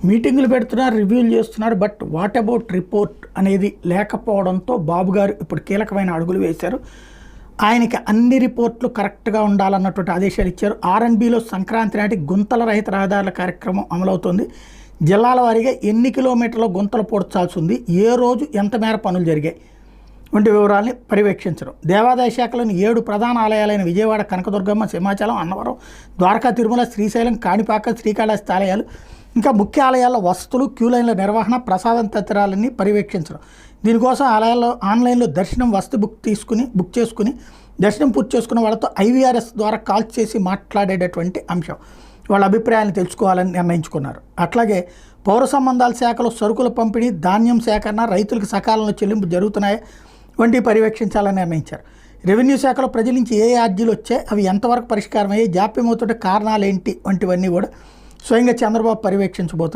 మీటింగులు పెడుతున్నారు, రివ్యూలు చేస్తున్నారు. బట్ వాట్ అబౌట్ రిపోర్ట్ అనేది లేకపోవడంతో బాబు గారు ఇప్పుడు కీలకమైన అడుగులు వేశారు. ఆయనకి అన్ని రిపోర్ట్లు కరెక్ట్గా ఉండాలన్నటువంటి ఆదేశాలు ఇచ్చారు. ఆర్ఎన్బిలో సంక్రాంతి నాటి గుంతల రహిత రహదారుల కార్యక్రమం అమలవుతుంది. జిల్లాల వారీగా ఎన్ని కిలోమీటర్ల గుంతలు పూడ్చాల్సి ఉంది, ఏ రోజు ఎంత మేర పనులు జరిగాయి వంటి వివరాలని పర్యవేక్షించడం. దేవాదాయ శాఖలోని 7 ప్రధాన ఆలయాలైన విజయవాడ, కనకదుర్గమ్మ, సింహాచలం, అన్నవరం, ద్వారకా, తిరుమల, శ్రీశైలం, కాణిపాక, శ్రీకాళహస్తి ఆలయాలు, ఇంకా ముఖ్య ఆలయాల్లో వసతులు, క్యూలైన్ల నిర్వహణ, ప్రసాదం తదితరాలన్నీ పర్యవేక్షించడం. దీనికోసం ఆలయాల్లో ఆన్లైన్లో దర్శనం వసతి బుక్ చేసుకుని దర్శనం పూర్తి చేసుకున్న వాళ్ళతో IVRS ద్వారా కాల్ చేసి మాట్లాడేటటువంటి అంశం. వాళ్ళ అభిప్రాయాన్ని తెలుసుకోవాలని నిర్ణయించుకున్నారు. అట్లాగే పౌర సంబంధాల శాఖలో సరుకుల పంపిణీ, ధాన్యం సేకరణ, రైతులకు సకాలంలో చెల్లింపు జరుగుతున్నాయా వంటివి పర్యవేక్షించాలని నిర్ణయించారు. రెవెన్యూ శాఖలో ప్రజల నుంచి ఏ అర్జీలు వచ్చాయి, అవి ఎంతవరకు పరిష్కారం అయ్యాయి, జాప్యం అవుతుంటే కారణాలు ఏంటి వంటివన్నీ కూడా స్వయంగా చంద్రబాబు పర్యవేక్షించబోతున్నారు.